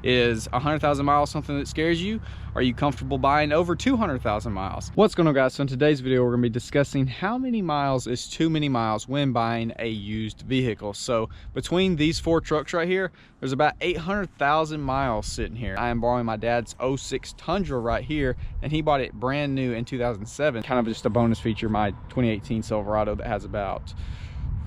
Is 100,000 miles something that scares you? Are you comfortable buying over 200,000 miles? What's going on, guys? So in today's video, we're going to be discussing how many miles is too many miles when buying a used vehicle. So between these 4 trucks right here, there's about 800,000 miles sitting here. I am borrowing my dad's 06 Tundra right here, and he bought it brand new in 2007. Kind of just a bonus feature, my 2018 Silverado that has about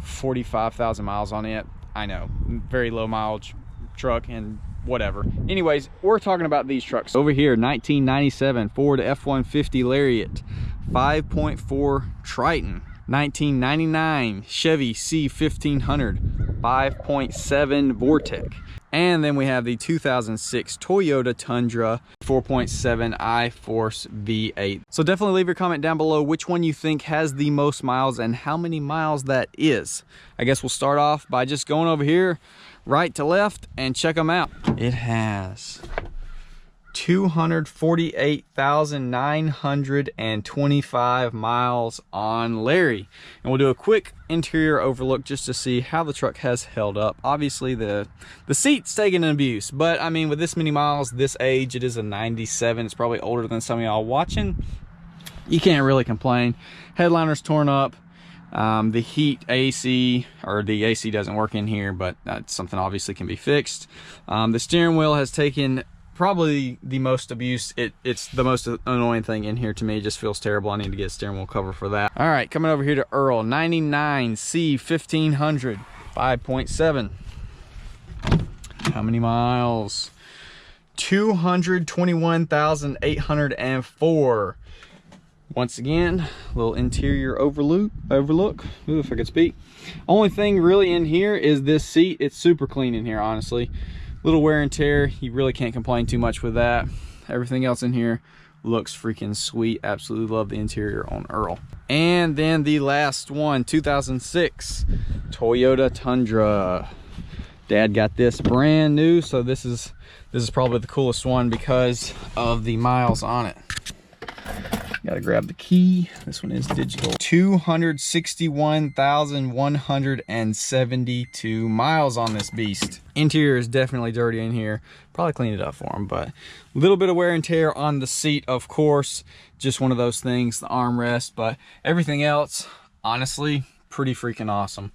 45,000 miles on it. I know, very low mileage truck and whatever. Anyways, we're talking about these trucks. Over here, 1997 Ford F-150 Lariat, 5.4 Triton. 1999 Chevy C1500, 5.7 Vortec. And then we have the 2006 Toyota Tundra 4.7 iForce V8. So definitely leave your comment down below which one you think has the most miles and how many miles that is. I guess we'll start off by just going over here right to left and check them out. It has 248,925 miles on Larry, and we'll do a quick interior overlook just to see how the truck has held up. Obviously the seat's taking an abuse, but I mean, with this many miles, this age, it is a 97. It's probably older than some of y'all watching. You can't really complain. Headliner's torn up. The heat AC, or the AC doesn't work in here, but that's something obviously can be fixed. The steering wheel has taken probably the most abuse. It's the most annoying thing in here to me. It just feels terrible. I need to get a steering wheel cover for that. All right, coming over here to Earl, 99 C1500, 5.7. How many miles? 221,804. Once again, a little interior overlook. Ooh, if I could speak. Only thing really in here is this seat. It's super clean in here, honestly. Little wear and tear, you really can't complain too much with that. Everything else in here looks freaking sweet. Absolutely love the interior on Earl. And then the last one, 2006 Toyota Tundra. Dad got this brand new, so this is probably the coolest one because of the miles on it. Gotta grab the key. This one is digital. 261,172 miles on this beast. Interior is definitely dirty in here. Probably clean it up for him, but a little bit of wear and tear on the seat, of course. Just one of those things, the armrest, but everything else, honestly, pretty freaking awesome.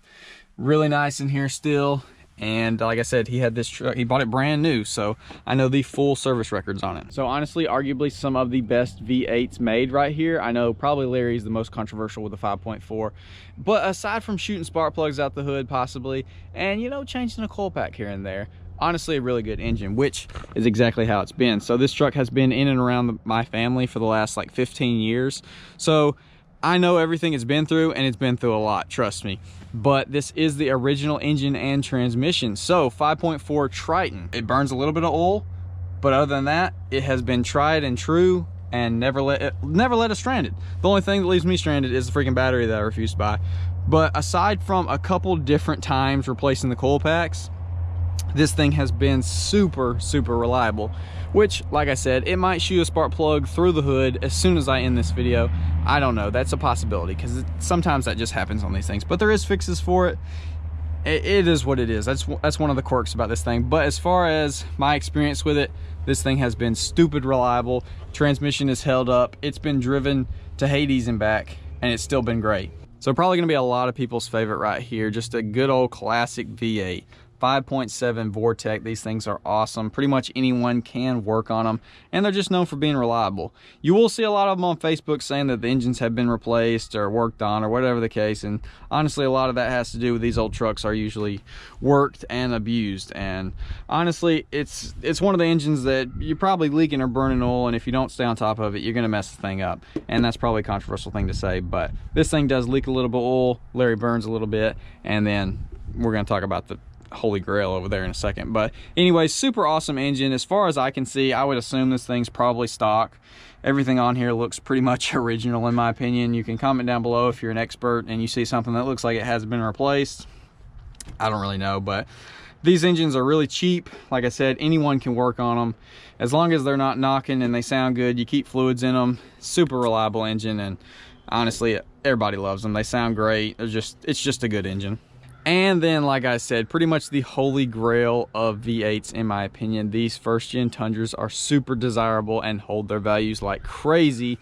Really nice in here still. And like I said, he had this truck, he bought it brand new, so I know the full service records on it. So honestly, arguably some of the best V8s made right here. I know probably Larry's the most controversial with the 5.4, but aside from shooting spark plugs out the hood possibly, and you know, changing a coil pack here and there, honestly a really good engine, which is exactly how it's been. So this truck has been in and around my family for the last like 15 years. So I know everything it's been through, and it's been through a lot, trust me. But this is the original engine and transmission. So 5.4 Triton. It burns a little bit of oil, but other than that, it has been tried and true and never let us stranded. The only thing that leaves me stranded is the freaking battery that I refuse to buy. But aside from a couple different times replacing the coil packs, this thing has been super reliable, which, like I said, it might shoot a spark plug through the hood as soon as I end this video. I don't know, that's a possibility, because sometimes that just happens on these things, but there is fixes for it. It is what it is. That's one of the quirks about this thing. But as far as my experience with it, this thing has been stupid reliable. Transmission is held up. It's been driven to Hades and back, and it's still been great. So probably gonna be a lot of people's favorite right here. Just a good old classic V8. 5.7 Vortec. These things are awesome. Pretty much anyone can work on them, and they're just known for being reliable. You will see a lot of them on Facebook saying that the engines have been replaced or worked on or whatever the case, and honestly a lot of that has to do with these old trucks are usually worked and abused. And honestly, it's one of the engines that you're probably leaking or burning oil, and if you don't stay on top of it, you're gonna mess the thing up. And that's probably a controversial thing to say, but this thing does leak a little bit of oil. Larry burns a little bit, and then we're gonna talk about the holy grail over there in a second. But anyway, super awesome engine. As far as I can see, I would assume this thing's probably stock. Everything on here looks pretty much original in my opinion. You can comment down below if you're an expert and you see something that looks like it has been replaced. I don't really know, but these engines are really cheap. Like I said, anyone can work on them as long as they're not knocking and they sound good. You keep fluids in them. Super reliable engine, and honestly everybody loves them. They sound great. It's just a good engine. And then, like I said, pretty much the holy grail of V8s, in my opinion. These first-gen Tundras are super desirable and hold their values like crazy,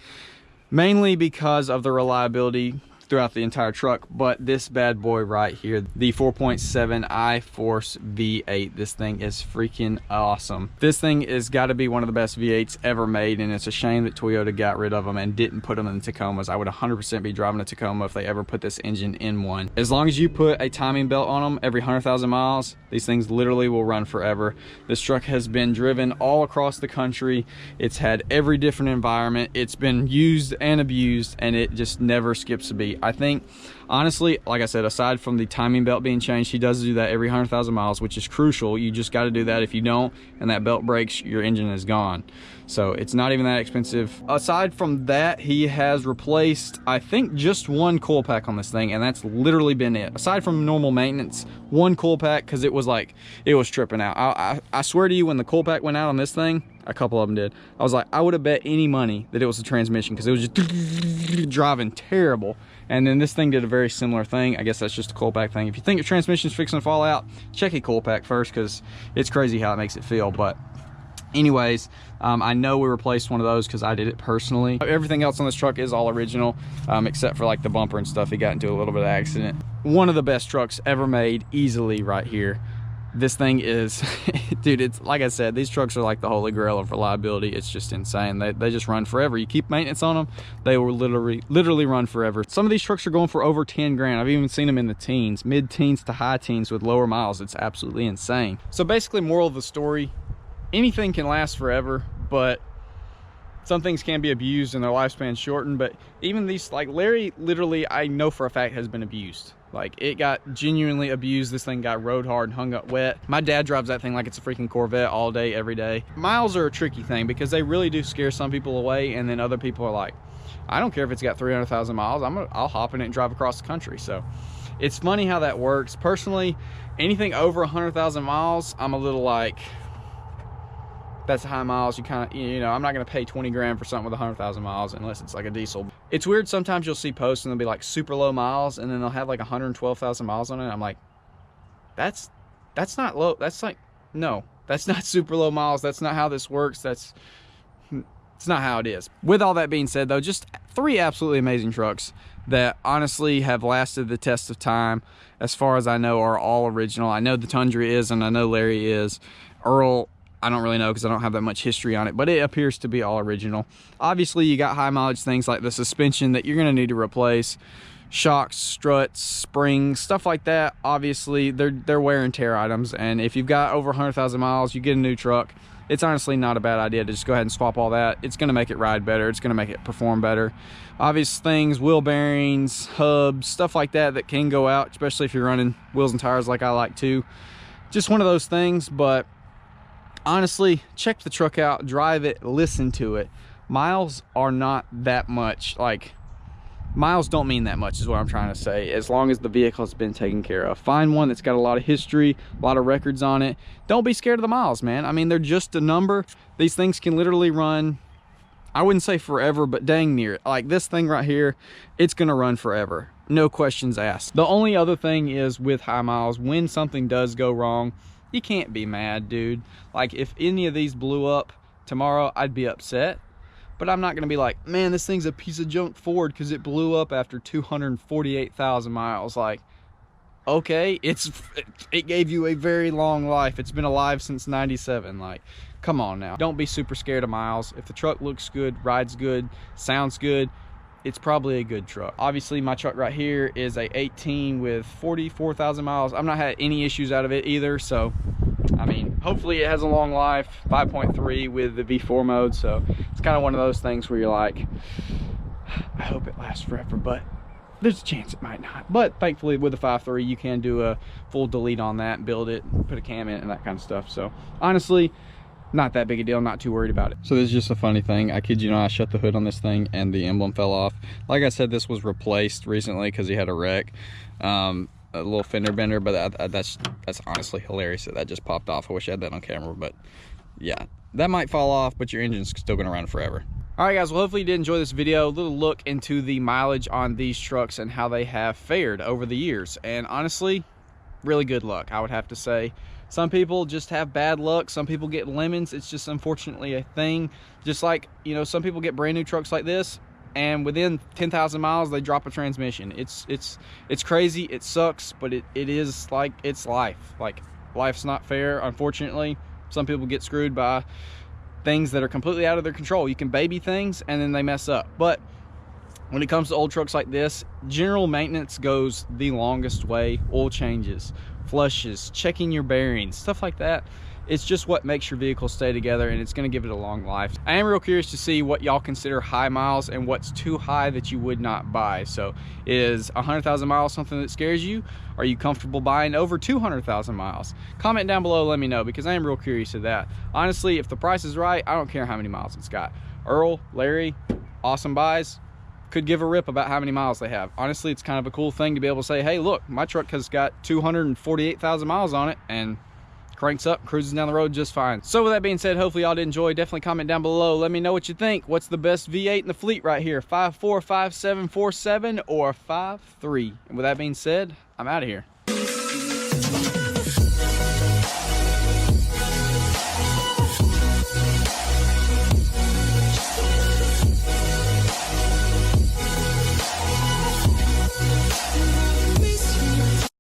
mainly because of the reliability throughout the entire truck. But this bad boy right here, the 4.7 iForce V8, this thing is freaking awesome. This thing is got to be one of the best V8s ever made, and it's a shame that Toyota got rid of them and didn't put them in the Tacomas. I would 100% be driving a Tacoma if they ever put this engine in one. As long as you put a timing belt on them every 100,000 miles, these things literally will run forever. This truck has been driven all across the country. It's had every different environment. It's been used and abused, and it just never skips a beat. I think, honestly, like I said, aside from the timing belt being changed, he does do that every 100,000 miles, which is crucial. You just got to do that. If you don't, and that belt breaks, your engine is gone. So it's not even that expensive. Aside from that, he has replaced, I think, just one coil pack on this thing, and that's literally been it. Aside from normal maintenance, one coil pack, because it was tripping out. I swear to you, when the coil pack went out on this thing, a couple of them did, I was like, I would have bet any money that it was the transmission, because it was just driving terrible. And then this thing did a very similar thing. I guess that's just a coil pack thing. If you think your transmission's fixing to fall out, check a coil pack first, because it's crazy how it makes it feel. But anyways, I know we replaced one of those because I did it personally. Everything else on this truck is all original, except for like the bumper and stuff. He got into a little bit of accident. One of the best trucks ever made, easily, right here. This thing is, dude, it's like I said, these trucks are like the holy grail of reliability. It's just insane. They just run forever. You keep maintenance on them, they will literally run forever. Some of these trucks are going for over 10 grand. I've even seen them in the teens, mid-teens to high teens with lower miles. It's absolutely insane. So basically, moral of the story, anything can last forever, but some things can be abused and their lifespan shortened. But even these, like Larry, literally, I know for a fact has been abused. Like, it got genuinely abused. This thing got rode hard and hung up wet. My dad drives that thing like it's a freaking Corvette all day, every day. Miles are a tricky thing because they really do scare some people away, and then other people are like, I don't care if it's got 300,000 miles, I'll hop in it and drive across the country. So it's funny how that works. Personally, anything over 100,000 miles, I'm a little like, that's high miles. You kind of, you know, I'm not going to pay 20 grand for something with 100,000 miles unless it's like a diesel. It's weird. Sometimes you'll see posts and they'll be like super low miles, and then they'll have like 112,000 miles on it. I'm like, that's not low. That's like, no, that's not super low miles. That's not how this works. It's not how it is. With all that being said though, just 3 absolutely amazing trucks that honestly have lasted the test of time. As far as I know, are all original. I know the Tundra is, and I know Larry is. Earl, I don't really know because I don't have that much history on it, but it appears to be all original. Obviously, you got high mileage things like the suspension that you're going to need to replace, shocks, struts, springs, stuff like that. Obviously, they're wear and tear items, and if you've got over 100,000 miles, you get a new truck, it's honestly not a bad idea to just go ahead and swap all that. It's going to make it ride better. It's going to make it perform better. Obvious things, wheel bearings, hubs, stuff like that that can go out, especially if you're running wheels and tires like I like to. Just one of those things, but honestly, check the truck out, drive it, listen to it. Miles are not that much. Like, miles don't mean that much is what I'm trying to say, as long as the vehicle has been taken care of. Find one that's got a lot of history, a lot of records on it. Don't be scared of the miles, man. I mean, they're just a number. These things can literally run, I wouldn't say forever, but dang near it. Like this thing right here, it's gonna run forever. No questions asked. The only other thing is with high miles, when something does go wrong, you can't be mad, dude. Like, if any of these blew up tomorrow, I'd be upset. But I'm not going to be like, man, this thing's a piece of junk Ford because it blew up after 248,000 miles. Like, okay, it gave you a very long life. It's been alive since 97. Like, come on now. Don't be super scared of miles. If the truck looks good, rides good, sounds good, it's probably a good truck. Obviously, my truck right here is a 18 with 44,000 miles. I've not had any issues out of it either. So, I mean, hopefully it has a long life, 5.3 with the V4 mode. So it's kind of one of those things where you're like, I hope it lasts forever, but there's a chance it might not. But thankfully with the 5.3, you can do a full delete on that, build it, put a cam in it and that kind of stuff. So honestly, not that big a deal, not too worried about it. So this is just a funny thing. I kid you not, I shut the hood on this thing and the emblem fell off. Like I said, this was replaced recently because he had a wreck, a little fender bender, but that's honestly hilarious that that just popped off. I wish I had that on camera, but yeah, that might fall off, but your engine's still gonna run forever. All right, guys, well, hopefully you did enjoy this video. A little look into the mileage on these trucks and how they have fared over the years. And honestly, really good luck, I would have to say. Some people just have bad luck. Some people get lemons. It's just unfortunately a thing. Just like, you know, some people get brand new trucks like this, and within 10,000 miles they drop a transmission. It's crazy. It sucks, but it is like, it's life. Like, life's not fair, unfortunately. Some people get screwed by things that are completely out of their control. You can baby things and then they mess up. But when it comes to old trucks like this, general maintenance goes the longest way. Oil changes, flushes, checking your bearings, stuff like that. It's just what makes your vehicle stay together, and it's going to give it a long life. I am real curious to see what y'all consider high miles and what's too high that you would not buy. So is 100,000 miles something that scares you? Are you comfortable buying over 200,000 miles? Comment down below, let me know, because I am real curious of that. Honestly, if the price is right, I don't care how many miles it's got. Earl, Larry, awesome buys, could give a rip about how many miles they have. Honestly, it's kind of a cool thing to be able to say, hey, look, my truck has got 248,000 miles on it, and cranks up, cruises down the road just fine. So with that being said, hopefully y'all did enjoy. Definitely comment down below. Let me know what you think. What's the best V8 in the fleet right here? 5.4, 5.7, 4.7, or 5.3? And with that being said, I'm out of here.